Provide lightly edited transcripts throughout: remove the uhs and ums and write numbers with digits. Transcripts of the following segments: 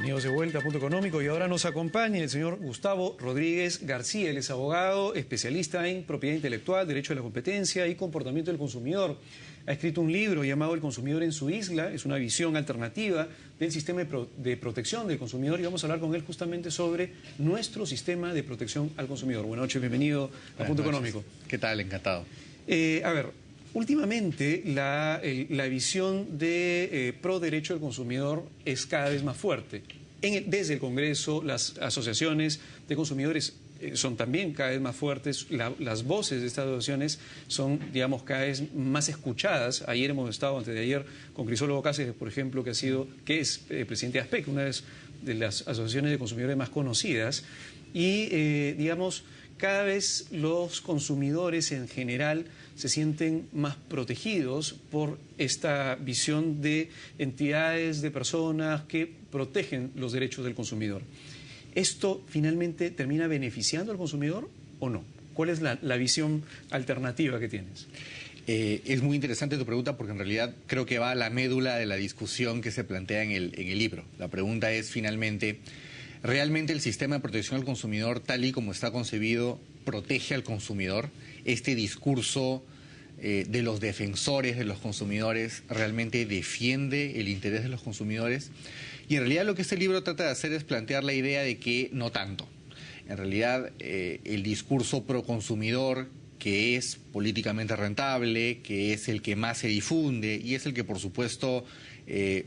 Bienvenidos de vuelta a Punto Económico, y ahora nos acompaña el señor Gustavo Rodríguez García. Él es abogado, especialista en propiedad intelectual, derecho de la competencia y comportamiento del consumidor. Ha escrito un libro llamado El consumidor en su isla. Es una visión alternativa del sistema de protección del consumidor, y vamos a hablar con él justamente sobre nuestro sistema de protección al consumidor. Buenas noches, bienvenido a Punto Económico. ¿Qué tal? Encantado. A ver, últimamente la visión de pro derecho del consumidor es cada vez más fuerte. Desde el Congreso, las asociaciones de consumidores son también cada vez más fuertes. Las voces de estas asociaciones son, digamos, cada vez más escuchadas. Ayer hemos estado, antes de ayer, con Crisólogo Cáceres, por ejemplo, que es presidente de ASPEC, una de las asociaciones de consumidores más conocidas. Y, digamos, cada vez los consumidores en general se sienten más protegidos por esta visión de entidades, de personas que protegen los derechos del consumidor. ¿Esto finalmente termina beneficiando al consumidor o no? ¿Cuál es la visión alternativa que tienes? Es muy interesante tu pregunta, porque en realidad creo que va a la médula de la discusión que se plantea en el libro. La pregunta es, finalmente, ¿realmente el sistema de protección al consumidor, tal y como está concebido, protege al consumidor? ¿Este discurso de los defensores de los consumidores realmente defiende el interés de los consumidores? Y en realidad lo que este libro trata de hacer es plantear la idea de que no tanto. En realidad el discurso pro consumidor, que es políticamente rentable, que es el que más se difunde y es el que por supuesto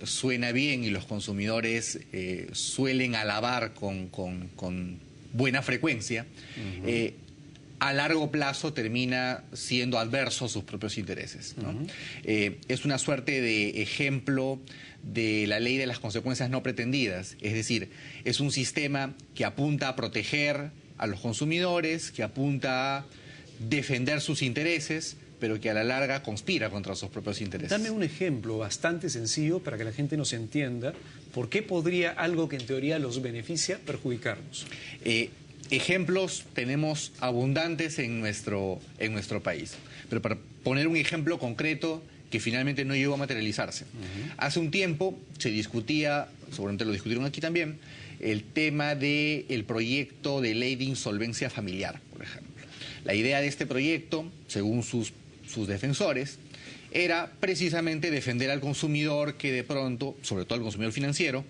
suena bien y los consumidores suelen alabar con buena frecuencia, a largo plazo termina siendo adverso a sus propios intereses, ¿no? Es una suerte de ejemplo de la ley de las consecuencias no pretendidas. Es decir, es un sistema que apunta a proteger a los consumidores, que apunta a defender sus intereses, pero que a la larga conspira contra sus propios intereses. Dame un ejemplo bastante sencillo para que la gente nos entienda por qué podría algo que en teoría los beneficia perjudicarnos. Ejemplos tenemos abundantes en nuestro país, pero para poner un ejemplo concreto que finalmente no llegó a materializarse. Hace un tiempo se discutía, seguramente lo discutieron aquí también, el tema del proyecto de ley de insolvencia familiar, por ejemplo. La idea de este proyecto, según sus defensores, era precisamente defender al consumidor que de pronto, sobre todo al consumidor financiero,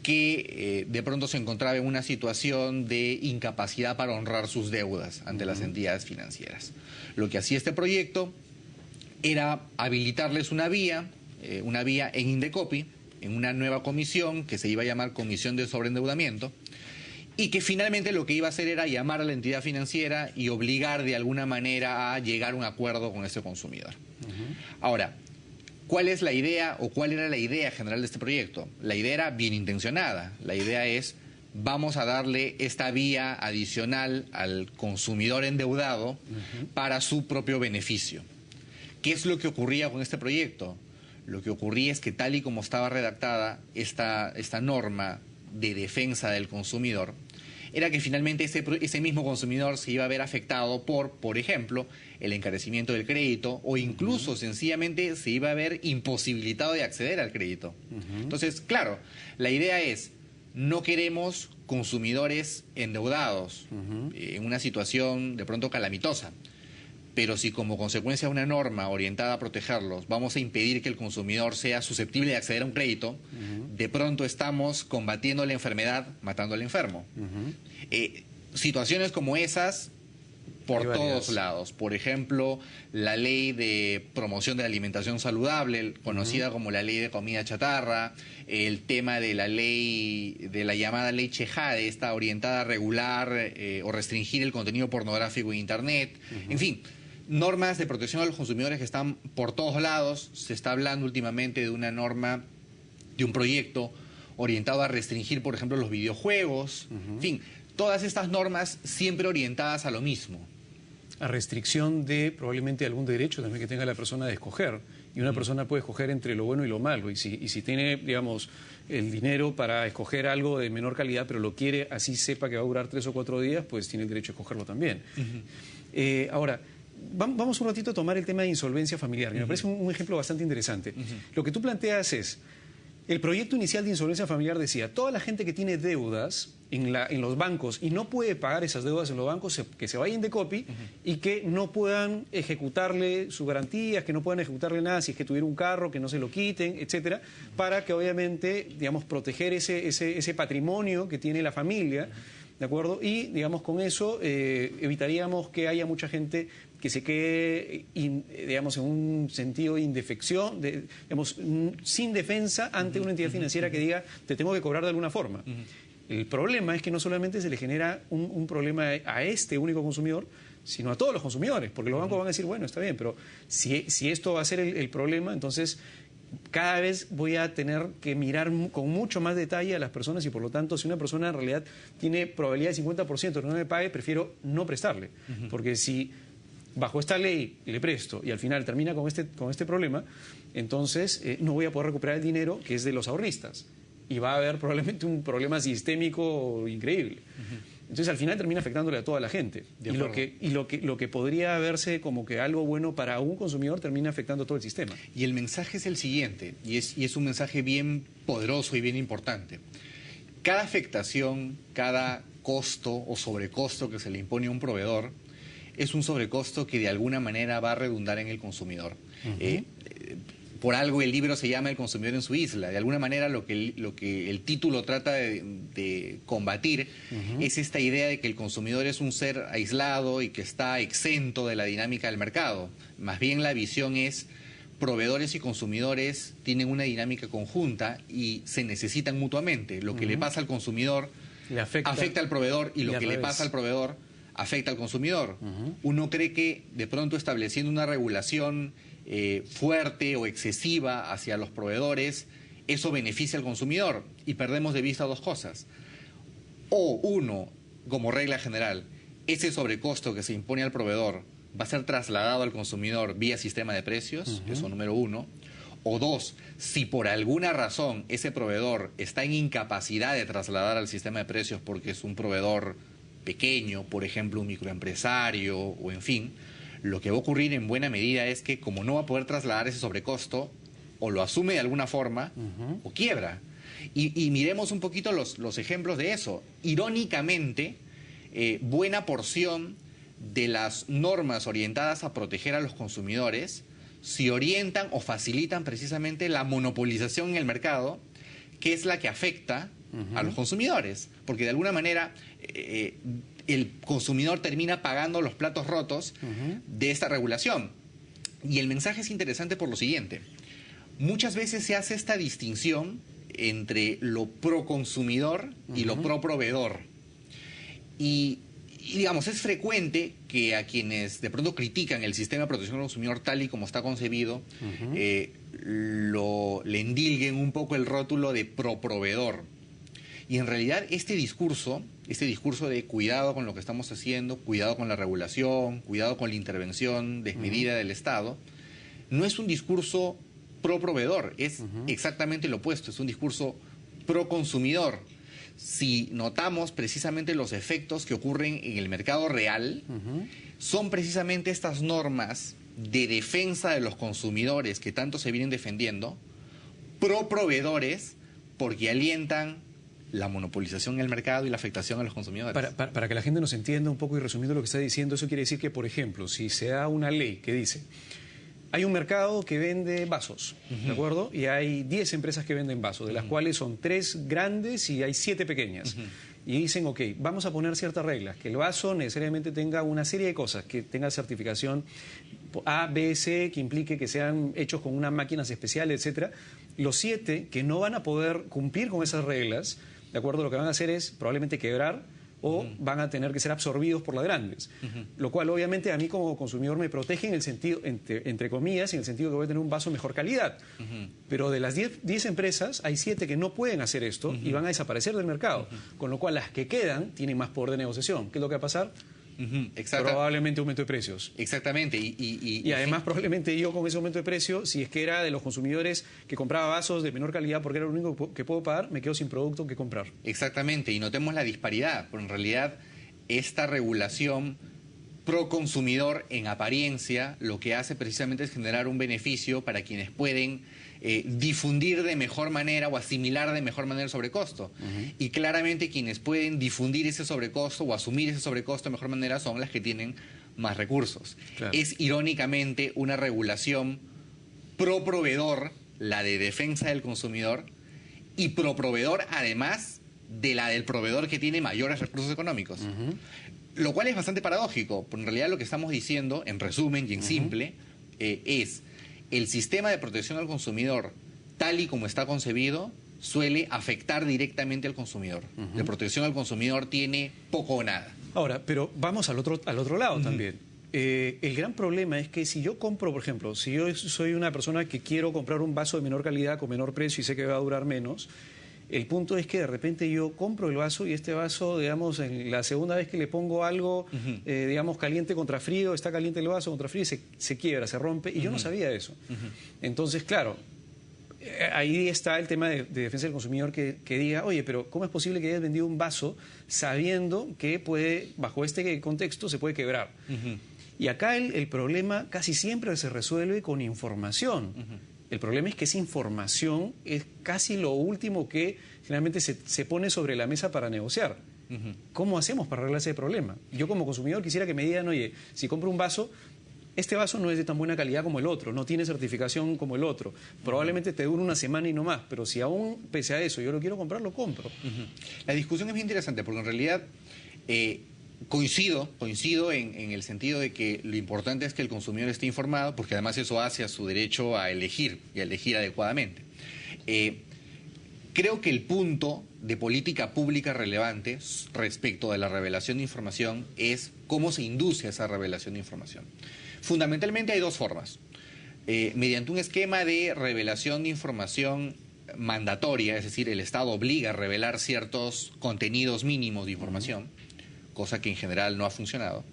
que de pronto se encontraba en una situación de incapacidad para honrar sus deudas ante las entidades financieras. Lo que hacía este proyecto era habilitarles una vía en Indecopi, en una nueva comisión que se iba a llamar Comisión de Sobreendeudamiento, y que finalmente lo que iba a hacer era llamar a la entidad financiera y obligar de alguna manera a llegar a un acuerdo con ese consumidor. Ahora, ¿cuál es la idea o cuál era la idea general de este proyecto? La idea era bien intencionada. La idea es, vamos a darle esta vía adicional al consumidor endeudado para su propio beneficio. ¿Qué es lo que ocurría con este proyecto? Lo que ocurría es que tal y como estaba redactada esta norma de defensa del consumidor, era que finalmente ese mismo consumidor se iba a ver afectado por ejemplo, el encarecimiento del crédito, o incluso sencillamente se iba a ver imposibilitado de acceder al crédito. Entonces, claro, la idea es, no queremos consumidores endeudados en una situación de pronto calamitosa. Pero si como consecuencia de una norma orientada a protegerlos vamos a impedir que el consumidor sea susceptible de acceder a un crédito, de pronto estamos combatiendo la enfermedad, matando al enfermo. Situaciones como esas por todos lados. Por ejemplo, la ley de promoción de la alimentación saludable, conocida como la ley de comida chatarra, el tema de la ley, de la llamada ley Chejade, está orientada a regular o restringir el contenido pornográfico en Internet, en fin. Normas de protección a los consumidores que están por todos lados. Se está hablando últimamente de una norma, de un proyecto orientado a restringir, por ejemplo, los videojuegos. En fin, todas estas normas siempre orientadas a lo mismo. A restricción de probablemente algún derecho también que tenga la persona de escoger. Y una persona puede escoger entre lo bueno y lo malo. Y si tiene, digamos, el dinero para escoger algo de menor calidad, pero lo quiere, así sepa que va a durar 3 o 4 días, pues tiene el derecho a escogerlo también. Ahora, vamos un ratito a tomar el tema de insolvencia familiar, que me parece un ejemplo bastante interesante. Lo que tú planteas es, El proyecto inicial de insolvencia familiar decía, toda la gente que tiene deudas en los bancos y no puede pagar esas deudas en los bancos, que se vayan de Indecopi y que no puedan ejecutarle sus garantías, que no puedan ejecutarle nada si es que tuviera un carro, que no se lo quiten, etcétera, para que obviamente, digamos, proteger ese patrimonio que tiene la familia, ¿de acuerdo? Y, digamos, con eso evitaríamos que haya mucha gente que se quede, digamos, en un sentido de indefección, digamos, sin defensa ante una entidad financiera que diga, te tengo que cobrar de alguna forma. El problema es que no solamente se le genera un problema a este único consumidor, sino a todos los consumidores, porque los bancos van a decir, bueno, está bien, pero si esto va a ser el problema, entonces cada vez voy a tener que mirar con mucho más detalle a las personas y por lo tanto si una persona en realidad tiene probabilidad de 50% de que no me pague, prefiero no prestarle, porque si bajo esta ley le presto y al final termina con este problema, entonces no voy a poder recuperar el dinero que es de los ahorristas y va a haber probablemente un problema sistémico increíble. Entonces al final termina afectándole a toda la gente y lo que podría verse como que algo bueno para un consumidor termina afectando a todo el sistema. Y el mensaje es el siguiente, y es un mensaje bien poderoso y bien importante. Cada afectación, cada costo o sobrecosto que se le impone a un proveedor es un sobrecosto que de alguna manera va a redundar en el consumidor. Por algo el libro se llama El consumidor en su isla. De alguna manera lo que el título trata de combatir es esta idea de que el consumidor es un ser aislado y que está exento de la dinámica del mercado. Más bien la visión es proveedores y consumidores tienen una dinámica conjunta y se necesitan mutuamente. Lo que le pasa al consumidor afecta al proveedor y lo que le pasa al proveedor afecta al consumidor. Uno cree que de pronto estableciendo una regulación fuerte o excesiva hacia los proveedores, eso beneficia al consumidor y perdemos de vista dos cosas. O uno, como regla general, ese sobrecosto que se impone al proveedor va a ser trasladado al consumidor vía sistema de precios, eso número uno. O dos, si por alguna razón ese proveedor está en incapacidad de trasladar al sistema de precios porque es un proveedor pequeño, por ejemplo un microempresario o en fin, lo que va a ocurrir en buena medida es que como no va a poder trasladar ese sobrecosto, o lo asume de alguna forma o quiebra. Y miremos un poquito los ejemplos de eso. Irónicamente, buena porción de las normas orientadas a proteger a los consumidores se orientan o facilitan precisamente la monopolización en el mercado, que es la que afecta a los consumidores, porque de alguna manera el consumidor termina pagando los platos rotos de esta regulación. Y el mensaje es interesante por lo siguiente. Muchas veces se hace esta distinción entre lo pro-consumidor y lo pro-proveedor. Y digamos, es frecuente que a quienes de pronto critican el sistema de protección al consumidor tal y como está concebido, le endilguen un poco el rótulo de pro-proveedor. Y en realidad este discurso de cuidado con lo que estamos haciendo, cuidado con la regulación, cuidado con la intervención desmedida del Estado, no es un discurso pro-proveedor, es exactamente lo opuesto, es un discurso pro-consumidor. Si notamos precisamente los efectos que ocurren en el mercado real, son precisamente estas normas de defensa de los consumidores que tanto se vienen defendiendo, pro-proveedores, porque alientan la monopolización en el mercado y la afectación a los consumidores. Para que la gente nos entienda un poco y resumiendo lo que está diciendo, eso quiere decir que, por ejemplo, si se da una ley que dice, hay un mercado que vende vasos, ¿de acuerdo? Y hay 10 empresas que venden vasos, de las cuales son 3 grandes y hay 7 pequeñas. Y dicen, ok, vamos a poner ciertas reglas, que el vaso necesariamente tenga una serie de cosas, que tenga certificación A, B, C, que implique que sean hechos con unas máquinas especiales, etcétera. Los 7 que no van a poder cumplir con esas reglas, ¿de acuerdo? Lo que van a hacer es probablemente quebrar o van a tener que ser absorbidos por las grandes. Lo cual obviamente a mí como consumidor me protege en el sentido, entre comillas, en el sentido que voy a tener un vaso de mejor calidad. Pero de las 10 empresas hay 7 que no pueden hacer esto y van a desaparecer del mercado. Con lo cual las que quedan tienen más poder de negociación. ¿Qué es lo que va a pasar? Probablemente aumento de precios. Exactamente. Y además probablemente yo con ese aumento de precio, si es que era de los consumidores que compraba vasos de menor calidad porque era lo único que puedo pagar, me quedo sin producto que comprar. Exactamente, y notemos la disparidad, porque en realidad esta regulación pro consumidor en apariencia lo que hace precisamente es generar un beneficio para quienes pueden difundir de mejor manera o asimilar de mejor manera el sobrecosto. Y claramente quienes pueden difundir ese sobrecosto o asumir ese sobrecosto de mejor manera son las que tienen más recursos. Claro. Es irónicamente una regulación pro proveedor, la de defensa del consumidor, y pro proveedor además de la del proveedor que tiene mayores recursos económicos. Lo cual es bastante paradójico, porque en realidad lo que estamos diciendo, en resumen y en simple, es el sistema de protección al consumidor, tal y como está concebido, suele afectar directamente al consumidor. La protección al consumidor tiene poco o nada. Ahora, pero vamos al otro lado también. El gran problema es que si yo compro, por ejemplo, si yo soy una persona que quiero comprar un vaso de menor calidad con menor precio y sé que va a durar menos, el punto es que de repente yo compro el vaso y este vaso, digamos, en la segunda vez que le pongo algo, digamos, caliente contra frío, está caliente el vaso contra frío y se quiebra, se rompe, y yo no sabía eso. Entonces, claro, ahí está el tema de defensa del consumidor que diga, oye, pero ¿cómo es posible que hayas vendido un vaso sabiendo que puede, bajo este contexto, se puede quebrar? Y acá el problema casi siempre se resuelve con información. El problema es que esa información es casi lo último que finalmente se pone sobre la mesa para negociar. ¿Cómo hacemos para arreglar ese problema? Yo como consumidor quisiera que me digan, oye, si compro un vaso, este vaso no es de tan buena calidad como el otro, no tiene certificación como el otro. Probablemente te dure una semana y no más, pero si aún pese a eso yo lo quiero comprar, lo compro. La discusión es bien interesante porque en realidad coincido en el sentido de que lo importante es que el consumidor esté informado, porque además eso hace a su derecho a elegir y a elegir adecuadamente. Creo que el punto de política pública relevante respecto de la revelación de información es cómo se induce a esa revelación de información. Fundamentalmente hay dos formas. Mediante un esquema de revelación de información mandatoria, es decir, el Estado obliga a revelar ciertos contenidos mínimos de información, cosa que en general no ha funcionado,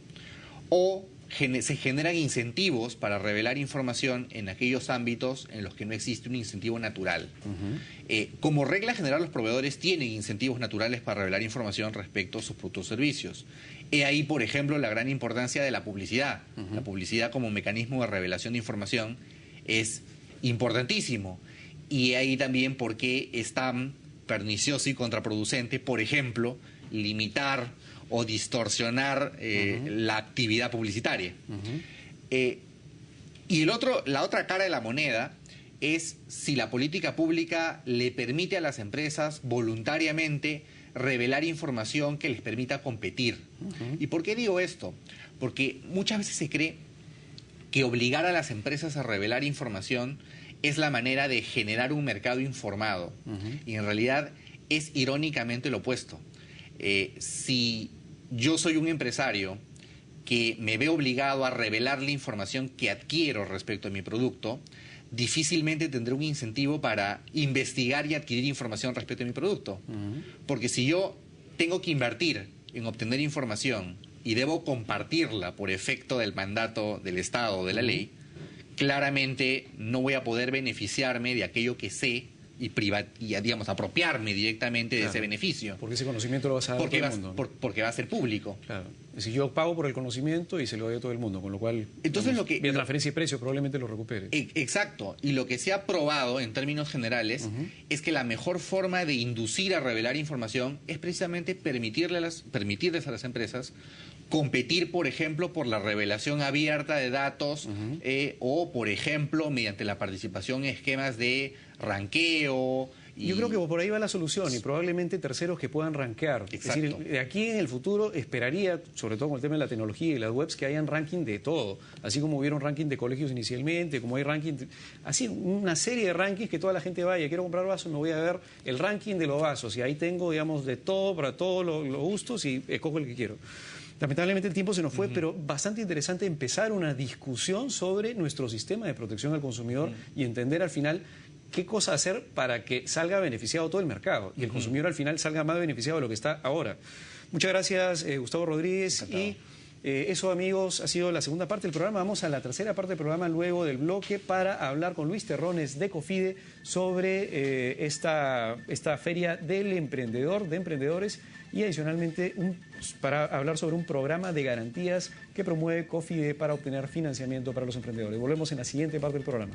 o se generan incentivos para revelar información en aquellos ámbitos en los que no existe un incentivo natural. Como regla general, los proveedores tienen incentivos naturales para revelar información respecto a sus productos o servicios. He ahí, por ejemplo, la gran importancia de la publicidad. La publicidad como mecanismo de revelación de información es importantísimo. Y ahí también por qué es tan pernicioso y contraproducente, por ejemplo, limitar o distorsionar la actividad publicitaria. Y la otra cara de la moneda es si la política pública le permite a las empresas voluntariamente revelar información que les permita competir. ¿Y por qué digo esto? Porque muchas veces se cree que obligar a las empresas a revelar información es la manera de generar un mercado informado. Y en realidad es irónicamente lo opuesto. Si yo soy un empresario que me ve obligado a revelar la información que adquiero respecto a mi producto, difícilmente tendré un incentivo para investigar y adquirir información respecto a mi producto. Porque si yo tengo que invertir en obtener información y debo compartirla por efecto del mandato del Estado o de la ley, claramente no voy a poder beneficiarme de aquello que sé y digamos, apropiarme directamente de ese beneficio. Porque ese conocimiento lo vas a dar a todo el mundo, ¿no? Porque va a ser público. Claro. Es decir, yo pago por el conocimiento y se lo doy a todo el mundo, con lo cual, entonces, digamos, vía transferencia de precio probablemente lo recupere. Exacto. Y lo que se ha probado en términos generales es que la mejor forma de inducir a revelar información es precisamente permitirles a las empresas competir, por ejemplo, por la revelación abierta de datos o, por ejemplo, mediante la participación en esquemas de ranqueo. Yo creo que por ahí va la solución y probablemente terceros que puedan rankear. Exacto. Es decir, de aquí en el futuro esperaría, sobre todo con el tema de la tecnología y las webs, que hayan ranking de todo. Así como hubieron ranking de colegios inicialmente, como hay ranking... Así, una serie de rankings que toda la gente vaya, quiero comprar vasos, me voy a ver el ranking de los vasos. Y ahí tengo, digamos, de todo, para todos los gustos y escojo el que quiero. Lamentablemente el tiempo se nos fue, pero bastante interesante empezar una discusión sobre nuestro sistema de protección al consumidor y entender al final qué cosa hacer para que salga beneficiado todo el mercado y el consumidor al final salga más beneficiado de lo que está ahora. Muchas gracias, Gustavo Rodríguez. Encantado. Y eso, amigos, ha sido la segunda parte del programa. Vamos a la tercera parte del programa luego del bloque para hablar con Luis Terrones de Cofide sobre esta feria del emprendedor, de emprendedores, y adicionalmente para hablar sobre un programa de garantías que promueve COFIDE para obtener financiamiento para los emprendedores. Volvemos en la siguiente parte del programa.